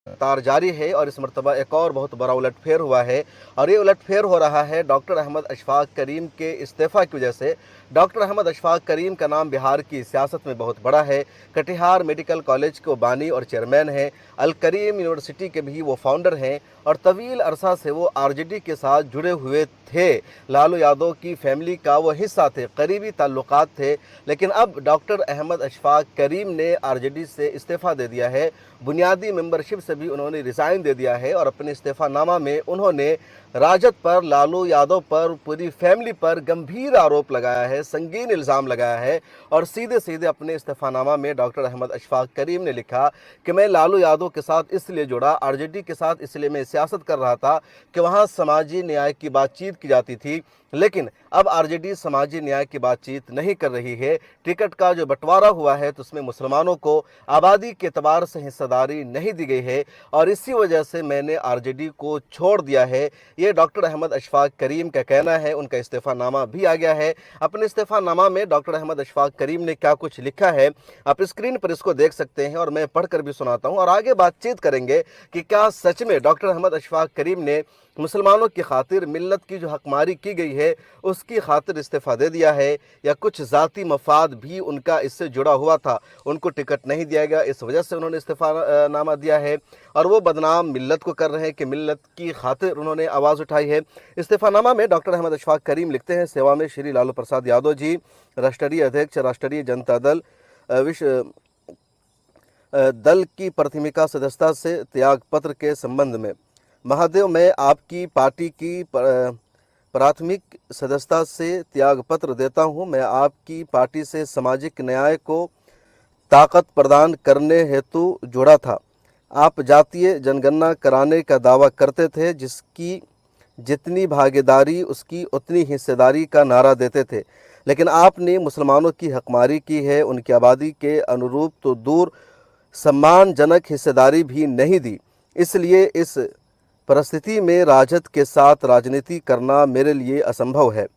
तार जारी है और इस मरतबा एक और बहुत बड़ा उलटफेर हुआ है और ये उलटफेर हो रहा है डॉक्टर अहमद अशफाक करीम के इस्तीफ़ा की वजह से। डॉक्टर अहमद अशफाक करीम का नाम बिहार की सियासत में बहुत बड़ा है। कटिहार मेडिकल कॉलेज के वो बानी और चेयरमैन हैं। अल करीम यूनिवर्सिटी के भी वो फाउंडर हैं और तवील अरसा से वो आरजेडी के साथ जुड़े हुए थे। लालू यादव की फैमिली का वो हिस्सा थे, करीबी ताल्लुकात थे। लेकिन अब डॉक्टर अहमद अशफाक करीम ने आरजेडी से इस्तीफ़ा दे दिया है। बुनियादी मेंबरशिप से भी उन्होंने रिज़ाइन दे दिया है और अपने इस्तीफ़ानामा में उन्होंने राजद पर, लालू यादव पर, पूरी फैमिली पर गंभीर आरोप लगाया है, संगीन इल्ज़ाम लगाया है और सीधे सीधे अपने इस्तीफ़ानामा में डॉक्टर अहमद अशफाक करीम ने लिखा कि मैं लालू यादव के साथ इसलिए जुड़ा, आरजेडी के साथ इसलिए मैं सियासत कर रहा था कि वहाँ समाजी न्याय की बातचीत की जाती थी, लेकिन अब आरजेडी समाजी न्याय की बातचीत नहीं कर रही है। टिकट का जो बंटवारा हुआ है तो उसमें मुसलमानों को आबादी के एतबार से हिस्सेदारी नहीं दी गई है और इसी वजह से मैंने आरजेडी को छोड़ दिया है। ये डॉक्टर अहमद अशफाक करीम का कहना है। उनका इस्तीफ़ानामा भी आ गया है। अपने इस्तीफ़ानामा में डॉक्टर अहमद अशफाक करीम ने क्या कुछ लिखा है आप स्क्रीन पर इसको देख सकते हैं और मैं पढ़कर भी सुनाता हूँ और आगे बातचीत करेंगे कि क्या सच में डॉक्टर अहमद अशफाक करीम ने मुसलमानों की खातिर, मिल्लत की जो हकमारी की गई है उसकी खातिर इस्तीफ़ा दे दिया है या कुछ ज़ाती मफाद भी उनका इससे जुड़ा हुआ था, उनको टिकट नहीं दिया गया इस वजह से उन्होंने इस्तीफ़ानामा दिया है और वो बदनाम मिल्लत को कर रहे हैं कि मिल्लत की खातिर उन्होंने आवाज़ उठाई है। इस्तीफ़ानामा में डॉक्टर अहमद अशफाक करीम लिखते हैं, सेवा में श्री लालू प्रसाद यादव जी, राष्ट्रीय अध्यक्ष, राष्ट्रीय जनता दल, विश्व दल की प्राथमिका सदस्यता से त्याग पत्र के संबंध में महादेव, मैं आपकी पार्टी की प्राथमिक सदस्यता से त्याग पत्र देता हूं। मैं आपकी पार्टी से सामाजिक न्याय को ताकत प्रदान करने हेतु जुड़ा था। आप जातीय जनगणना कराने का दावा करते थे, जिसकी जितनी भागीदारी उसकी उतनी हिस्सेदारी का नारा देते थे, लेकिन आपने मुसलमानों की हकमारी की है, उनकी आबादी के अनुरूप तो दूर, सम्मानजनक हिस्सेदारी भी नहीं दी। इसलिए इस परिस्थिति में राजद के साथ राजनीति करना मेरे लिए असंभव है।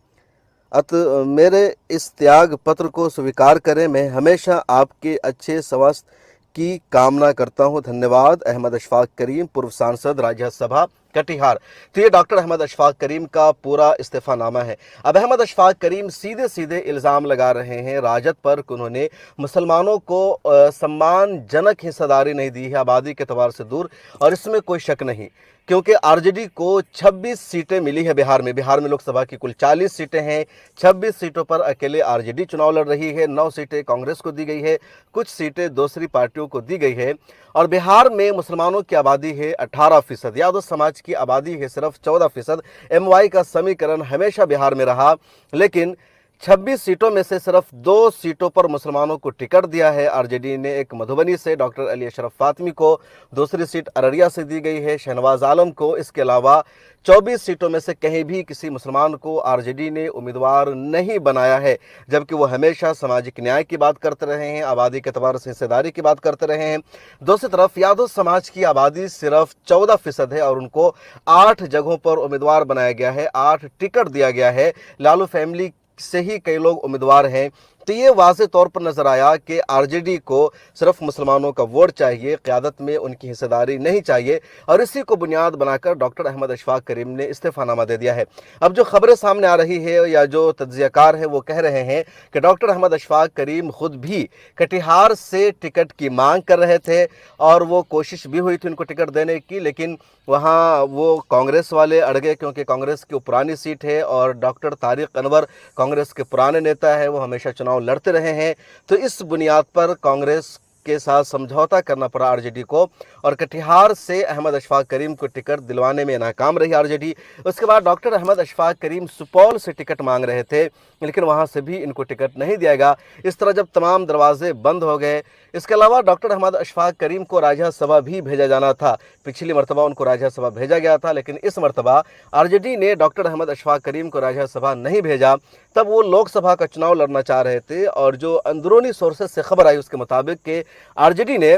मेरे इस त्याग पत्र को स्वीकार करें। मैं हमेशा आपके अच्छे स्वास्थ्य की कामना करता हूं। धन्यवाद। अहमद अशफाक करीम, पूर्व सांसद, राज्यसभा कटिहार। तो ये डॉक्टर अहमद अशफाक करीम का पूरा इस्तीफ़ानामा है। अब अहमद अशफाक करीम सीधे सीधे इल्ज़ाम लगा रहे हैं राजद पर कि उन्होंने मुसलमानों को सम्मानजनक हिस्सेदारी नहीं दी है, आबादी के एतबार से दूर, और इसमें कोई शक नहीं क्योंकि आरजेडी को 26 सीटें मिली है बिहार में। बिहार में लोकसभा की कुल 40 सीटें हैं, 26 सीटों पर अकेले आरजेडी चुनाव लड़ रही है, 9 सीटें कांग्रेस को दी गई है, कुछ सीटें दूसरी पार्टियों को दी गई है और बिहार में मुसलमानों की आबादी है 18%, यादव समाज की आबादी है सिर्फ 14%। एमवाई का समीकरण हमेशा बिहार में रहा, लेकिन 26 सीटों में से सिर्फ 2 सीटों पर मुसलमानों को टिकट दिया है आरजेडी ने। एक मधुबनी से डॉक्टर अली अशरफ फातमी को, दूसरी सीट अररिया से दी गई है शहनवाज आलम को। इसके अलावा 24 सीटों में से कहीं भी किसी मुसलमान को आरजेडी ने उम्मीदवार नहीं बनाया है, जबकि वो हमेशा सामाजिक न्याय की बात करते रहे हैं, आबादी के एतबार से हिस्सेदारी की बात करते रहे हैं। दूसरी तरफ यादव समाज की आबादी सिर्फ 14% है और उनको 8 जगहों पर उम्मीदवार बनाया गया है, 8 टिकट दिया गया है। लालू फैमिली से ही कई लोग उम्मीदवार हैं। तो ये वाज़े तौर पर नजर आया कि आरजेडी को सिर्फ मुसलमानों का वोट चाहिए, क़यादत में उनकी हिस्सेदारी नहीं चाहिए और इसी को बुनियाद बनाकर डॉक्टर अहमद अशफाक करीम ने इस्तीफ़ानामा दे दिया है। अब जो खबरें सामने आ रही है या जो तज्ज़ियाकार है वो कह रहे हैं कि डॉक्टर अहमद अशफाक करीम खुद भी कटिहार से टिकट की मांग कर रहे थे और वो कोशिश भी हुई थी उनको टिकट देने की, लेकिन वहाँ वो कांग्रेस वाले अड़ गए क्योंकि कांग्रेस की पुरानी सीट है और डॉक्टर तारिक अनवर कांग्रेस के पुराने नेता है, वो हमेशा चुनाव लड़ते रहे हैं। तो इस बुनियाद पर कांग्रेस के साथ समझौता करना पड़ा आरजेडी को और कटिहार से अहमद अशफाक करीम को टिकट दिलवाने में नाकाम रही आरजेडी। उसके बाद डॉक्टर अहमद अशफाक करीम सुपौल से टिकट मांग रहे थे, लेकिन वहां से भी इनको टिकट नहीं दिया गया। इस तरह जब तमाम दरवाजे बंद हो गए, इसके अलावा डॉक्टर अहमद अशफाक करीम को राज्यसभा भी भेजा जाना था। पिछली मरतबा उनको राज्यसभा भेजा गया था, लेकिन इस मरतबा आरजेडी ने डॉक्टर अहमद अशफाक करीम को राज्यसभा नहीं भेजा। तब वो लोकसभा का चुनाव लड़ना चाह रहे थे और जो अंदरूनी सोर्सेज से खबर आई उसके मुताबिक कि आरजेडी ने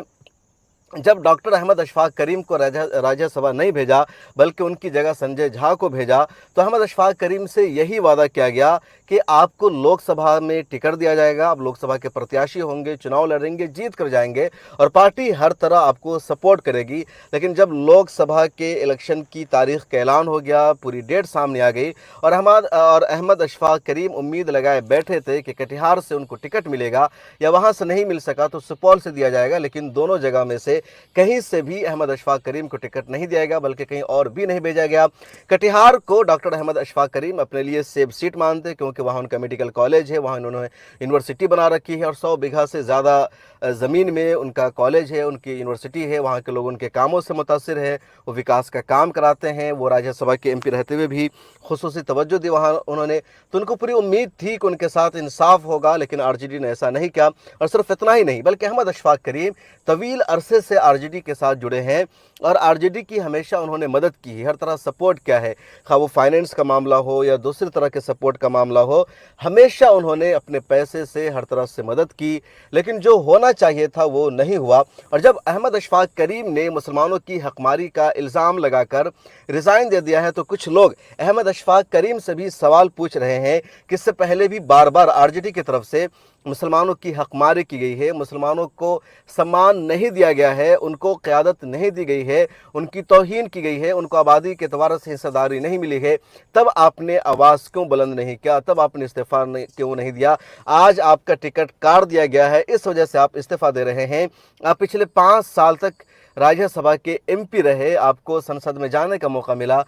जब डॉक्टर अहमद अशफाक करीम को राज्यसभा नहीं भेजा बल्कि उनकी जगह संजय झा को भेजा, तो अहमद अशफाक करीम से यही वादा किया गया कि आपको लोकसभा में टिकट दिया जाएगा, आप लोकसभा के प्रत्याशी होंगे, चुनाव लड़ेंगे, जीत कर जाएंगे और पार्टी हर तरह आपको सपोर्ट करेगी। लेकिन जब लोकसभा के इलेक्शन की तारीख का ऐलान हो गया, पूरी डेट सामने आ गई और अहमद अशफाक करीम उम्मीद लगाए बैठे थे कि कटिहार से उनको टिकट मिलेगा या वहाँ से नहीं मिल सका तो सुपौल से दिया जाएगा, लेकिन दोनों जगह में से कहीं से भी अहमद अशफाक करीम को टिकट नहीं दिया गया, बल्कि कहीं और भी नहीं भेजा गया। कटिहार को डॉक्टर अहमद अशफाक करीम अपने लिए सेफ सीट मानते, क्योंकि वहाँ उनका मेडिकल कॉलेज है, वहाँ उन्होंने यूनिवर्सिटी बना रखी है और 100 बीघा से ज़्यादा ज़मीन में उनका कॉलेज है, उनकी यूनिवर्सिटी है, वहाँ के लोग उनके कामों से मुतासिर है, वो विकास का काम कराते हैं। वो राज्यसभा के एमपी रहते हुए भी खुसूसी तवज्जो दी वहाँ उन्होंने, तो उनको पूरी उम्मीद थी कि उनके साथ इंसाफ होगा, लेकिन आरजेडी ने ऐसा नहीं किया। और सिर्फ इतना ही नहीं बल्कि अहमद अशफाक करीम तवील अरसे से आरजेडी के साथ जुड़े हैं और आरजेडी की हमेशा उन्होंने मदद की है, हर तरह सपोर्ट किया है, खा वो फाइनेंस का मामला हो या दूसरी तरह के सपोर्ट का मामला हो, हमेशा उन्होंने अपने पैसे से हर तरह से मदद की। लेकिन जो होना चाहिए था वो नहीं हुआ। और जब अहमद अशफाक करीम ने मुसलमानों की हकमारी का इल्ज़ाम लगाकर रिज़ाइन दे दिया है, तो कुछ लोग अहमद अशफाक करीम से भी सवाल पूछ रहे हैं कि इससे पहले भी बार बार आरजेडी की तरफ से मुसलमानों की हकमारी की गई है, मुसलमानों को सम्मान नहीं दिया गया है, उनको क़यादत नहीं दी गई है, उनकी तौहीन की गई है, उनको आबादी के एतबार से हिस्सेदारी नहीं मिली है, तब आपने आवाज़ क्यों बुलंद नहीं किया, तब आपने इस्तीफ़ा क्यों नहीं दिया? आज आपका टिकट काट दिया गया है, इस वजह से आप इस्तीफ़ा दे रहे हैं। आप पिछले 5 साल तक राज्यसभा के एमपी रहे, आपको संसद में जाने का मौका मिला,